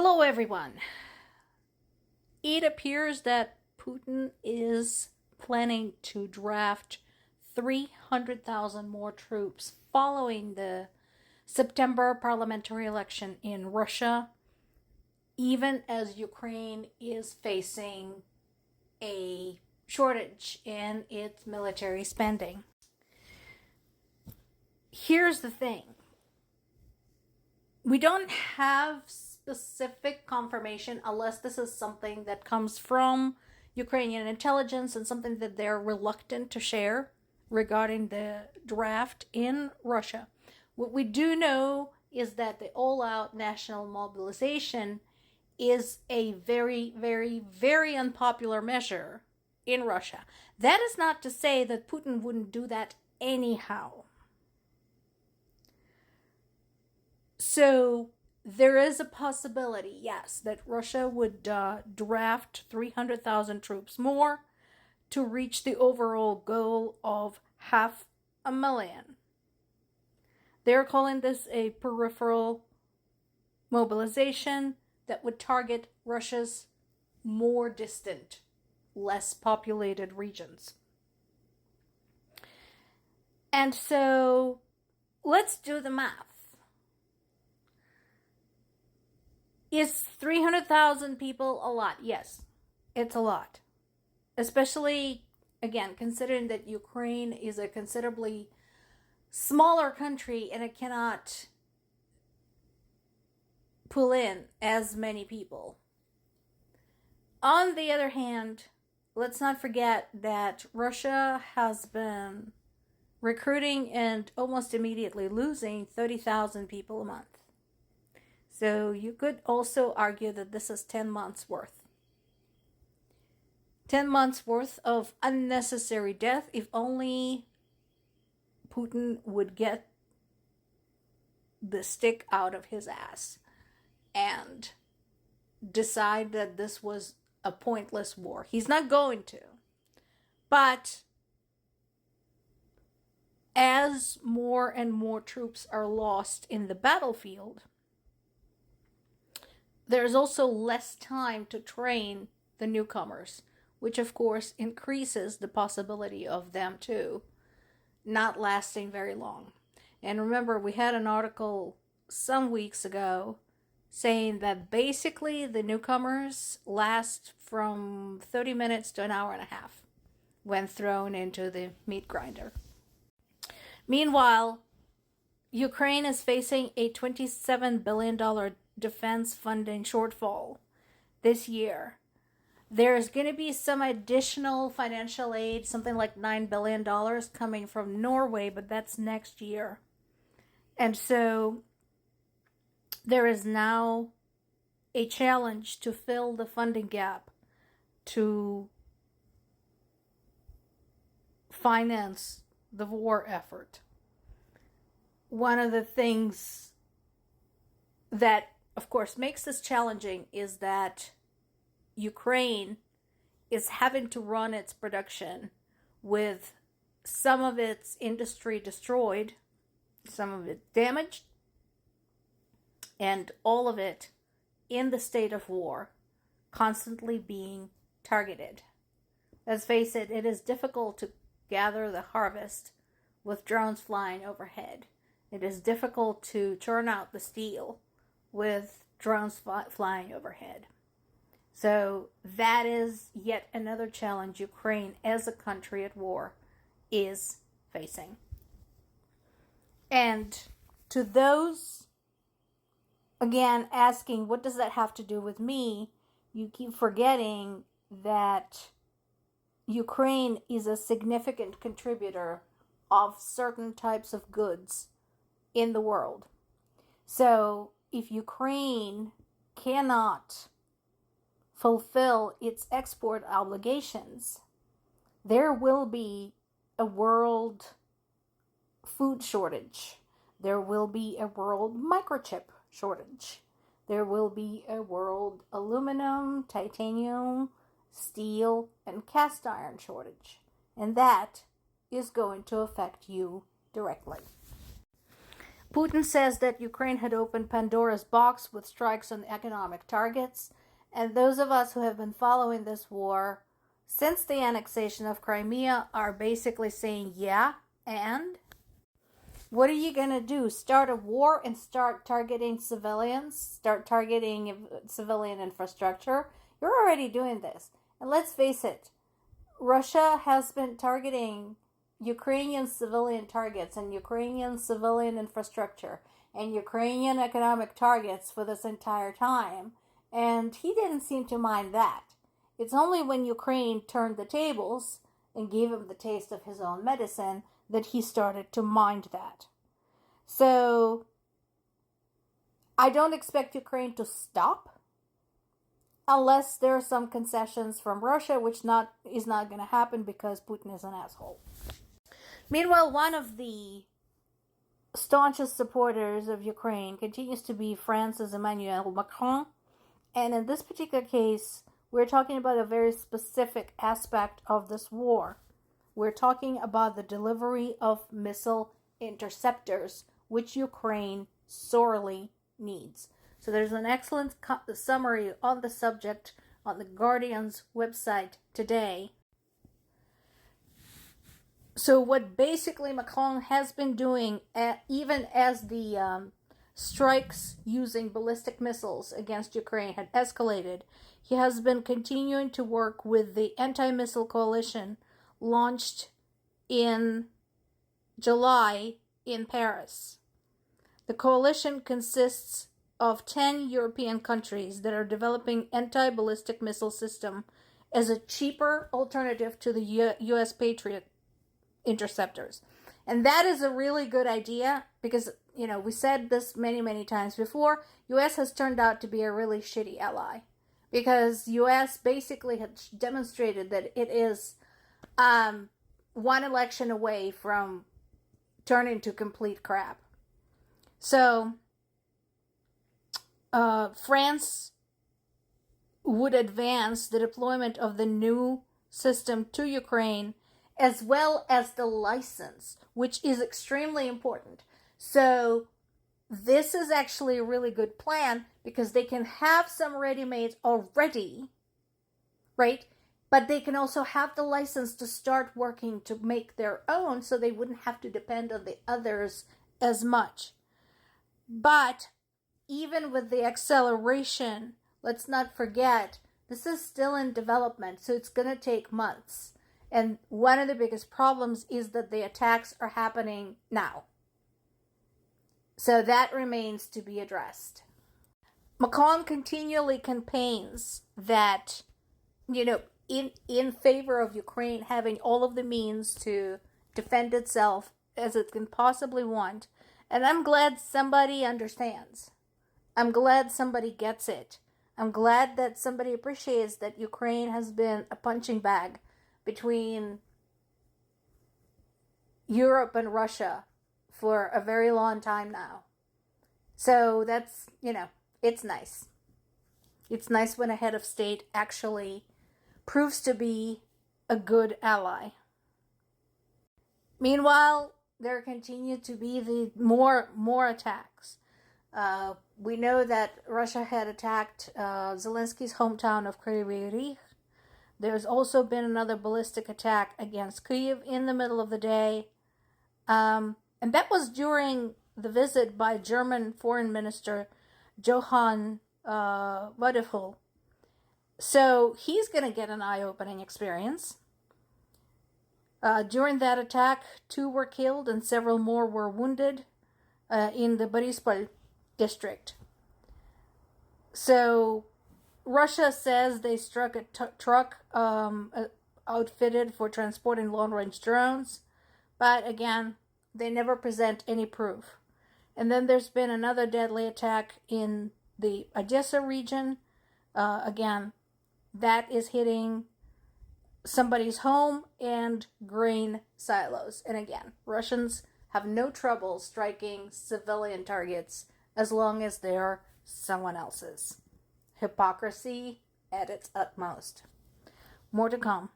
Hello, everyone. It appears that Putin is planning to draft 300,000 more troops following the September parliamentary election in Russia, even as Ukraine is facing a shortage in its military spending. Here's the thing. We don't have specific confirmation unless this is something that comes from Ukrainian intelligence and something that they're reluctant to share regarding the draft in Russia. What we do know is that the all-out national mobilization is a very, very, very unpopular measure in Russia. That is not to say that Putin wouldn't do that anyhow. So there is a possibility, yes, that Russia would draft 300,000 troops more to reach the overall goal of 500,000. They're calling this a peripheral mobilization that would target Russia's more distant, less populated regions. And so let's do the math. Is 300,000 people a lot? Yes, it's a lot. Especially, again, considering that Ukraine is a considerably smaller country and it cannot pull in as many people. On the other hand, let's not forget that Russia has been recruiting and almost immediately losing 30,000 people a month. So you could also argue that this is 10 months worth. 10 months worth of unnecessary death if only Putin would get the stick out of his ass and decide that this was a pointless war. He's not going to. But as more and more troops are lost in the battlefield, there's also less time to train the newcomers, which of course increases the possibility of them too not lasting very long. And remember, we had an article some weeks ago saying that basically the newcomers last from 30 minutes to an hour and a half when thrown into the meat grinder. Meanwhile, Ukraine is facing a $27 billion defense funding shortfall this year. There's going to be some additional financial aid, something like $9 billion coming from Norway, but that's next year. And so there is now a challenge to fill the funding gap to finance the war effort. One of the things that, of course, makes this challenging is that Ukraine is having to run its production with some of its industry destroyed, some of it damaged, and all of it in the state of war, constantly being targeted. Let's face it, it is difficult to gather the harvest with drones flying overhead. It is difficult to churn out the steel with drones flying overhead. So that is yet another challenge Ukraine, as a country at war, is facing. And to those, again, asking, what does that have to do with me? You keep forgetting that Ukraine is a significant contributor of certain types of goods in the world. So if Ukraine cannot fulfill its export obligations, there will be a world food shortage. There will be a world microchip shortage. There will be a world aluminum, titanium, steel, and cast iron shortage. And that is going to affect you directly. Putin says that Ukraine had opened Pandora's box with strikes on economic targets. And those of us who have been following this war since the annexation of Crimea are basically saying, yeah, and? What are you going to do? Start a war and start targeting civilians? Start targeting civilian infrastructure? You're already doing this. And let's face it, Russia has been targeting Ukrainian civilian targets and Ukrainian civilian infrastructure and Ukrainian economic targets for this entire time. And he didn't seem to mind that. It's only when Ukraine turned the tables and gave him the taste of his own medicine that he started to mind that. So I don't expect Ukraine to stop unless there are some concessions from Russia, which is not going to happen because Putin is an asshole. Meanwhile, one of the staunchest supporters of Ukraine continues to be France's Emmanuel Macron. And in this particular case, we're talking about a very specific aspect of this war. We're talking about the delivery of missile interceptors, which Ukraine sorely needs. So there's an excellent summary on the subject on the Guardian's website today. So what basically Macron has been doing, even as the strikes using ballistic missiles against Ukraine had escalated, he has been continuing to work with the anti-missile coalition launched in July in Paris. The coalition consists of 10 European countries that are developing anti-ballistic missile system as a cheaper alternative to the U.S. Patriot interceptors. And that is a really good idea because, we said this many, many times before, U.S. has turned out to be a really shitty ally because U.S. basically has demonstrated that it is one election away from turning to complete crap. So France would advance the deployment of the new system to Ukraine as well as the license, which is extremely important. So this is actually a really good plan because they can have some ready-mades already, right? But they can also have the license to start working to make their own so they wouldn't have to depend on the others as much. But even with the acceleration, let's not forget, this is still in development, so it's going to take months. And one of the biggest problems is that the attacks are happening now. So that remains to be addressed. Macron continually campaigns that, in favor of Ukraine having all of the means to defend itself as it can possibly want. And I'm glad somebody understands. I'm glad somebody gets it. I'm glad that somebody appreciates that Ukraine has been a punching bag between Europe and Russia for a very long time now. So that's, it's nice. It's nice when a head of state actually proves to be a good ally. Meanwhile, there continue to be the more attacks. We know that Russia had attacked Zelensky's hometown of Kryvyi Rih. There's also been another ballistic attack against Kyiv in the middle of the day. And that was during the visit by German Foreign Minister Johann Wadephul. So he's going to get an eye-opening experience. During that attack, 2 were killed and several more were wounded in the Borispol district. So Russia says they struck a truck outfitted for transporting long-range drones, but again, they never present any proof. And then there's been another deadly attack in the Odessa region. Again, that is hitting somebody's home and grain silos. And again, Russians have no trouble striking civilian targets as long as they're someone else's. Hypocrisy at its utmost. More to come.